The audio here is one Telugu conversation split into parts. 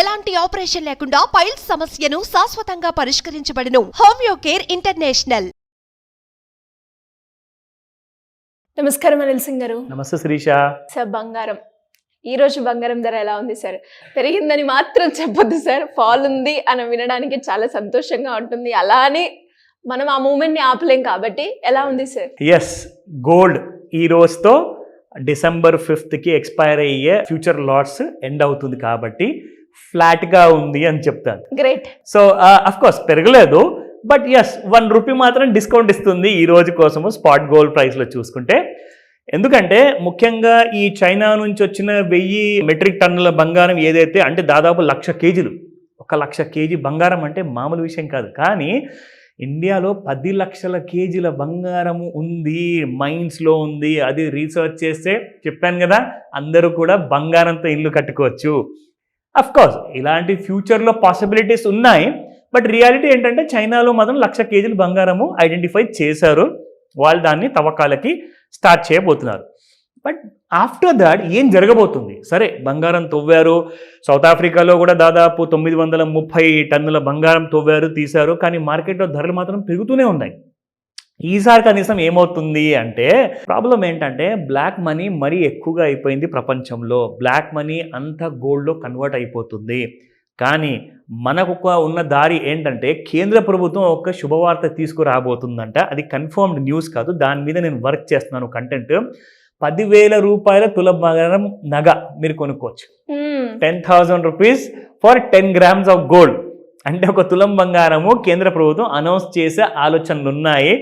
ఎలాంటి ఆపరేషన్ లేకుండా పైల్స్ సమస్యను శాశ్వతంగా పరిష్కరించబడును. Homeo care international. నమస్కారం అనిల్ సింగ్ గారు. నమస్తే శిరీష. సార్, బంగారం ఈ రోజు బంగారం ధర ఎలా ఉంది సార్? పెరిగిందని మాత్రం చెప్పొద్దు సార్, ఫాల్ ఉంది అని వినడానికి చాలా సంతోషంగా ఉంటుంది. అలా అని మనం ఆ మూమెంట్ ని ఆపలేం కాబట్టి ఎలా ఉంది సార్? ఎస్, గోల్డ్ ఈ రోజుతో December 5th ఎక్స్పైర్ అయ్యే ఫ్యూచర్ లాట్స్ ఎండ్ అవుతుంది కాబట్టి ఫ్లాట్ గా ఉంది అని చెప్తాను. గ్రేట్. సో అఫ్ కోర్స్ పెరగలేదు, బట్ ఎస్ ₹1 మాత్రం డిస్కౌంట్ ఇస్తుంది ఈ రోజు కోసము స్పాట్ గోల్డ్ ప్రైస్ లో చూసుకుంటే. ఎందుకంటే ముఖ్యంగా ఈ చైనా నుంచి వచ్చిన 1000 మెట్రిక్ టన్నుల బంగారం ఏదైతే అంటే దాదాపు 1,00,000 కేజీలు, 1,00,000 కేజీ బంగారం అంటే మామూలు విషయం కాదు. కానీ ఇండియాలో 10 లక్షల కేజీల బంగారము ఉంది, మైన్స్లో ఉంది. అది రీసెర్చ్ చేస్తే చెప్పాను కదా, అందరూ కూడా బంగారంతో ఇల్లు కట్టుకోవచ్చు. అఫ్ కోర్స్ ఇలాంటి ఫ్యూచర్లో పాసిబిలిటీస్ ఉన్నాయి, బట్ రియాలిటీ ఏంటంటే చైనాలో మాత్రం 1,00,000 కేజీలు బంగారము ఐడెంటిఫై చేశారు. వాళ్ళు దాన్ని తవ్వకాలకి స్టార్ట్ చేయబోతున్నారు. బట్ ఆఫ్టర్ దాట్ ఏం జరగబోతుంది? సరే, బంగారం తవ్వారు, సౌత్ ఆఫ్రికాలో కూడా దాదాపు 930 టన్నుల బంగారం తవ్వారు, తీశారు. కానీ మార్కెట్లో ధరలు మాత్రం పెరుగుతూనే ఉన్నాయి. ఈసారి కనీసం ఏమవుతుంది అంటే, ప్రాబ్లం ఏంటంటే బ్లాక్ మనీ మరీ ఎక్కువగా అయిపోయింది ప్రపంచంలో. బ్లాక్ మనీ అంతా గోల్డ్లో కన్వర్ట్ అయిపోతుంది. కానీ మనకు ఉన్న దారి ఏంటంటే కేంద్ర ప్రభుత్వం ఒక శుభవార్త తీసుకురాబోతుందంట. అది కన్ఫర్మ్డ్ న్యూస్ కాదు, దాని మీద నేను వర్క్ చేస్తున్నాను కంటెంట్. ₹10,000 తులం బంగారం నగ మీరు కొనుక్కోవచ్చు. 10,000 rupees for 10 grams of gold. అంటే ఒక తులం బంగారము కేంద్ర ప్రభుత్వం అనౌన్స్ చేసే ఆలోచనలు ఉన్నాయి.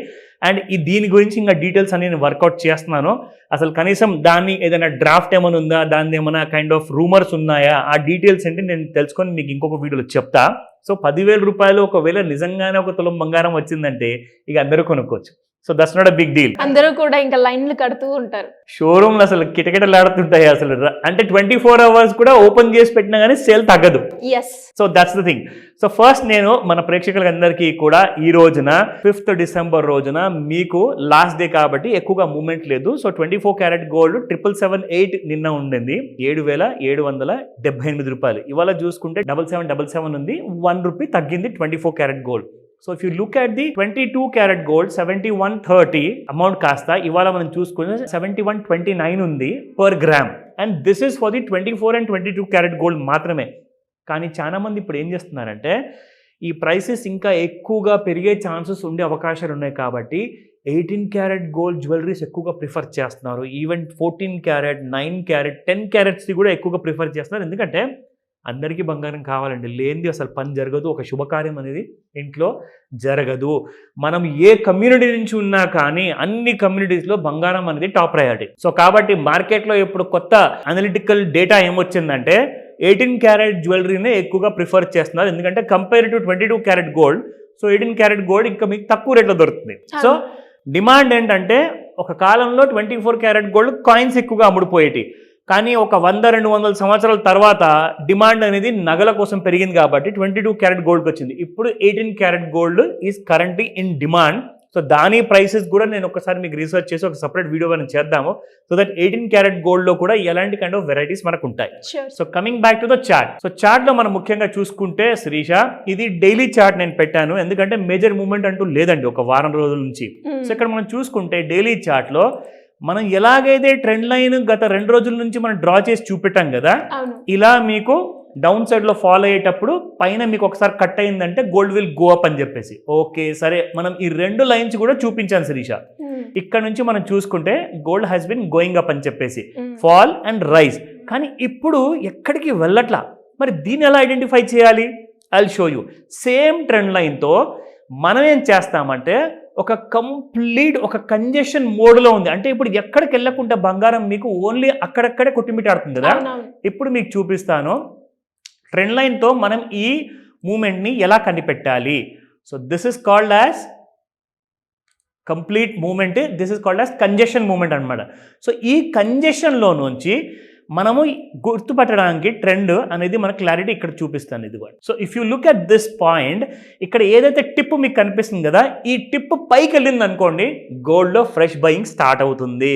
అండ్ దీని గురించి ఇంకా డీటెయిల్స్ అన్ని నేను వర్కౌట్ చేస్తున్నాను. అసలు కనీసం దాన్ని ఏదైనా డ్రాఫ్ట్ ఏమైనా ఉందా, దాన్ని ఏమైనా కైండ్ ఆఫ్ రూమర్స్ ఉన్నాయా, ఆ డీటెయిల్స్ ఏంటి నేను తెలుసుకొని మీకు ఇంకొక వీడియోలో చెప్తా. సో ₹10,000 ఒకవేళ నిజంగానే ఒక తులం బంగారం వచ్చిందంటే ఇక అందరూ కొనుక్కోవచ్చు. So that's not a big deal. అందరూ కూడా ఇంకా లైన్లు కడుతూ ఉంటారు. షోరూమ్లు అసలు కిటకిటలాడుతుంటాయి అసలు. అంటే 24 hours కూడా ఓపెన్ చేసి పెట్టినా కానీ సేల్ తగ్గదు. So that's the thing. So first నేను మన ప్రేక్షకులందరికీ కూడా ఈ రోజున 5th December రోజున మీకు లాస్ట్ డే కాబట్టి ఎక్కువగా మూమెంట్ లేదు. సో 24 క్యారెట్ గోల్డ్ 778 నిన్న ఉండింది ₹7,778. ఇవాళ చూసుకుంటే 7777 ఉంది, ₹1 తగ్గింది 24 carat gold. So if you look at the 22 carat gold 7130 amount కాస్త ఇవాళ మనం చూసుకుంటే 7129 ఉంది per gram. And this is for the 24 and 22 carat gold మాత్రమే. కానీ చాలా మంది ఇప్పుడు ఏం చేస్తున్నారంటే ఈ ప్రైసెస్ ఇంకా ఎక్కువగా పెరిగే ఛాన్సెస్ ఉండే అవకాశాలు ఉన్నాయి కాబట్టి 18 క్యారెట్ గోల్డ్ జ్యువెలరీస్ ఎక్కువగా ప్రిఫర్ చేస్తున్నారు. ఈవెన్ 14 క్యారెట్, 9 క్యారెట్, 10 క్యారెట్స్ది కూడా ఎక్కువగా ప్రిఫర్ చేస్తున్నారు. ఎందుకంటే అందరికీ బంగారం కావాలండి, లేనిది అసలు పని జరగదు, ఒక శుభకార్యం అనేది ఇంట్లో జరగదు. మనం ఏ కమ్యూనిటీ నుంచి ఉన్నా కానీ అన్ని కమ్యూనిటీస్లో బంగారం అనేది టాప్ ప్రయారిటీ. సో కాబట్టి మార్కెట్లో ఇప్పుడు కొత్త అనలిటికల్ డేటా ఏమొచ్చిందంటే 18 క్యారెట్ జ్యువెలరీనే ఎక్కువగా ప్రిఫర్ చేస్తున్నారు. ఎందుకంటే compare to 22 carat gold, so 18 carat gold ఇంకా మీకు తక్కువ రేట్లో దొరుకుతుంది. సో డిమాండ్ ఏంటంటే ఒక కాలంలో 24 క్యారెట్ గోల్డ్ కాయిన్స్ ఎక్కువగా అమ్ముడుపోయేటి. కానీ ఒక 100-200 సంవత్సరాల తర్వాత డిమాండ్ అనేది నగల కోసం పెరిగింది కాబట్టి 22 క్యారెట్ గోల్డ్కి వచ్చింది. ఇప్పుడు 18 carat gold is currently in demand. So దాని ప్రైసెస్ కూడా నేను ఒకసారి మీకు రీసెర్చ్ చేసి ఒక సపరేట్ వీడియో మనం చేద్దాము. సో దట్ 18 క్యారెట్ గోల్డ్లో కూడా ఎలాంటి కైండ్ ఆఫ్ వెరైటీస్ మనకు ఉంటాయి. So coming back to the chart. So చార్ట్లో మనం ముఖ్యంగా చూసుకుంటే శిరీష, ఇది డైలీ చార్ట్ నేను పెట్టాను ఎందుకంటే మేజర్ మూవ్మెంట్ అంటూ లేదండి ఒక వారం రోజుల నుంచి. సో ఇక్కడ మనం చూసుకుంటే డైలీ చార్ట్లో మనం ఎలాగైతే ట్రెండ్ లైన్ గత 2 రోజుల నుంచి మనం డ్రా చేసి చూపెట్టాం కదా, ఇలా మీకు డౌన్ సైడ్లో ఫాలో అయ్యేటప్పుడు పైన మీకు ఒకసారి కట్ అయిందంటే గోల్డ్ విల్ గో అప్ అని చెప్పేసి. ఓకే సరే, మనం ఈ 2 లైన్స్ కూడా చూపించాను శిరీష. ఇక్కడ నుంచి మనం చూసుకుంటే gold has been going up అని చెప్పేసి, ఫాల్ అండ్ రైజ్. కానీ ఇప్పుడు ఎక్కడికి వెళ్ళట్లా. మరి దీన్ని ఎలా ఐడెంటిఫై చేయాలి? I will show you. Same trend లైన్తో మనం ఏం చేస్తామంటే ఒక కంప్లీట్ ఒక కంజెషన్ మోడ్లో ఉంది. అంటే ఇప్పుడు ఎక్కడికి వెళ్ళకుండా బంగారం మీకు ఓన్లీ అక్కడక్కడే కొట్టిమిటాడుతుంది కదా. ఇప్పుడు మీకు చూపిస్తాను ట్రెండ్ లైన్తో మనం ఈ మూమెంట్ని ఎలా కనిపెట్టాలి. So this is called as complete moment, this is called as congestion moment అనమాట. సో ఈ కంజెషన్లో నుంచి మనము గుర్తుపట్టడానికి ట్రెండ్ అనేది మన క్లారిటీ ఇక్కడ చూపిస్తాను. ఇది కూడా. So if you look at this point, ఇక్కడ ఏదైతే టిప్ మీకు కనిపిస్తుంది కదా, ఈ టిప్ పైకి వెళ్ళింది అనుకోండి గోల్డ్లో ఫ్రెష్ బయింగ్ స్టార్ట్ అవుతుంది.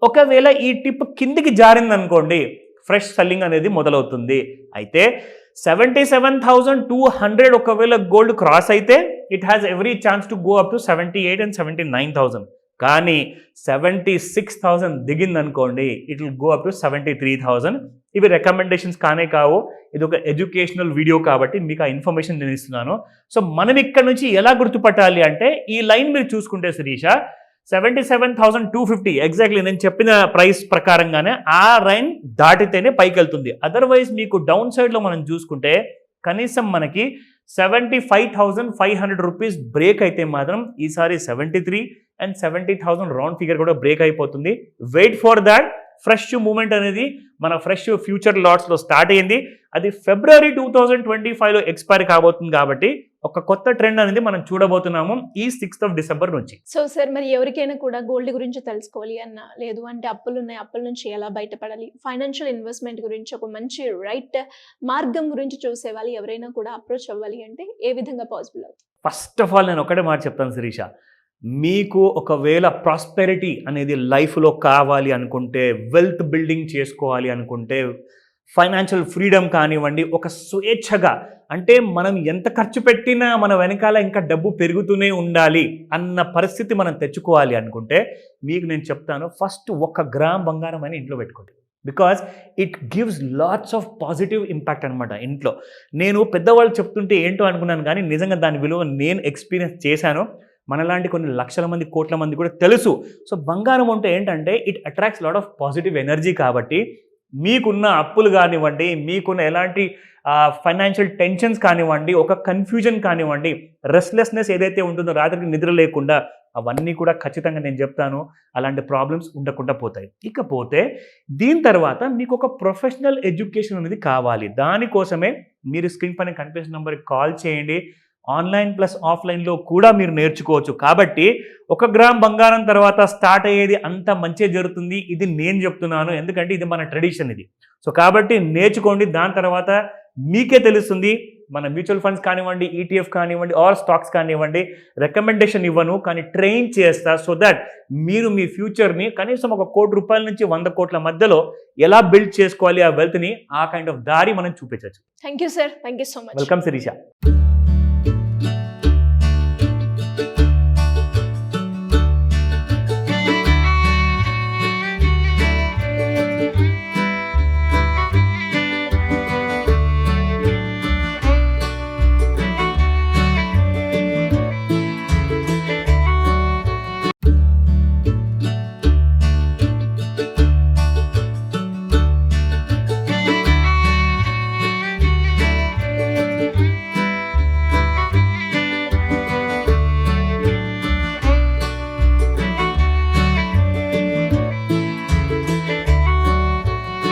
ఒకవేళ ఈ టిప్ కిందికి జారింది అనుకోండి ఫ్రెష్ సెల్లింగ్ అనేది మొదలవుతుంది. అయితే 77,200 ఒకవేళ గోల్డ్ క్రాస్ అయితే it has every chance to go up to 78 and 79,000. కానీ 76,000 దిగింది అనుకోండి, it will go up to 73,000. ఇవి రికమెండేషన్స్ కానే కావు, ఇది ఒక ఎడ్యుకేషనల్ వీడియో కాబట్టి మీకు ఆ ఇన్ఫర్మేషన్ నేను ఇస్తున్నాను. సో మనం ఇక్కడ నుంచి ఎలా గుర్తుపట్టాలి అంటే, ఈ లైన్ మీరు చూసుకుంటే శిరీష 77,250 ఎగ్జాక్ట్లీ నేను చెప్పిన ప్రైస్ ప్రకారంగానే ఆ లైన్ దాటితేనే పైకి వెళ్తుంది. అదర్వైజ్ మీకు డౌన్ సైడ్లో మనం చూసుకుంటే కనీసం మనకి 75,500 రూపీస్ బ్రేక్ అయితే మాత్రం ఈసారి 73 and 70,000 రౌండ్ ఫిగర్ కూడా బ్రేక్ అయిపోతుంది. Wait for that. Fresh moment అనేది మన ఫ్రెష్ ఫ్యూచర్ లాట్స్లో స్టార్ట్ అయ్యింది. అది February 2025లో ఎక్స్పైర్ కాబోతుంది కాబట్టి ఒక కొత్త ట్రెండ్ అనేది మనం చూడబోతున్నాము ఈ 6th of December నుంచి. సో సార్, మరి ఎవరికైనా కూడా గోల్డ్ గురించి తెలుసుకోవాలి అన్న, లేదు అంటే అప్పులు ఉన్నాయి, అప్పుల నుంచి ఎలా బయటపడాలి, ఫైనాన్షియల్ ఇన్వెస్ట్మెంట్ గురించి ఒక మంచి రైట్ మార్గం గురించి చూసే వాళ్ళు ఎవరైనా కూడా అప్రోచ్ అవ్వాలి అంటే ఏ విధంగా పాసిబుల్ అవుతుంది? ఫస్ట్ ఆఫ్ ఆల్ నేను ఒకటే మాట చెప్తాను శిరీష, మీకు ఒకవేళ ప్రాస్పెరిటీ అనేది లైఫ్లో కావాలి అనుకుంటే, వెల్త్ బిల్డింగ్ చేసుకోవాలి అనుకుంటే, ఫైనాన్షియల్ ఫ్రీడమ్ కానివ్వండి, ఒక స్వేచ్ఛగా అంటే మనం ఎంత ఖర్చు పెట్టినా మన వెనకాల ఇంకా డబ్బు పెరుగుతూనే ఉండాలి అన్న పరిస్థితి మనం తెచ్చుకోవాలి అనుకుంటే, మీకు నేను చెప్తాను, ఫస్ట్ 1 గ్రామ్ బంగారం అని ఇంట్లో పెట్టుకోండి. Because it gives lots of positive impact అనమాట ఇంట్లో. నేను పెద్దవాళ్ళు చెప్తుంటే ఏంటో అనుకున్నాను, కానీ నిజంగా దాని విలువ నేను ఎక్స్పీరియన్స్ చేశాను. మనలాంటి కొన్ని లక్షల మంది, కోట్ల మంది కూడా తెలుసు. సో బంగారం అంటే ఏంటంటే it attracts lot of positive energy. కాబట్టి మీకున్న అప్పులు కానివ్వండి, మీకున్న ఎలాంటి ఫైనాన్షియల్ టెన్షన్స్ కానివ్వండి, ఒక కన్ఫ్యూజన్ కానివ్వండి, రెస్ట్లెస్నెస్ ఏదైతే ఉంటుందో రాత్రికి నిద్ర లేకుండా, అవన్నీ కూడా ఖచ్చితంగా నేను చెప్తాను అలాంటి ప్రాబ్లమ్స్ ఉండకుండా పోతాయి. ఇకపోతే దీని తర్వాత మీకు ఒక ప్రొఫెషనల్ ఎడ్యుకేషన్ అనేది కావాలి. దానికోసమే మీరు స్క్రీన్ పైన కనిపిస్తున్న నెంబర్కి కాల్ చేయండి. ఆన్లైన్ ప్లస్ ఆఫ్లైన్లో కూడా మీరు నేర్చుకోవచ్చు. కాబట్టి 1 గ్రామ్ బంగారం తర్వాత స్టార్ట్ అయ్యేది అంత మంచి జరుగుతుంది. ఇది నేను చెప్తున్నాను, ఎందుకంటే ఇది మన ట్రెడిషన్ ఇది. సో కాబట్టి నేర్చుకోండి. దాని తర్వాత మీకే తెలుస్తుంది. మన మ్యూచువల్ ఫండ్స్ కానివ్వండి, ETF కానివ్వండి, ఆర్ స్టాక్స్ కానివ్వండి, రికమెండేషన్ ఇవ్వను, కానీ ట్రైన్ చేస్తా. సో దట్ మీరు మీ ఫ్యూచర్ని కనీసం 1 కోటి రూపాయల నుంచి 100 కోట్ల మధ్యలో ఎలా బిల్డ్ చేసుకోవాలి, ఆ వెల్త్ని, ఆ కైండ్ ఆఫ్ దారి మనం చూపించవచ్చు. Thank you sir, thank you so much. Welcome Sirisha.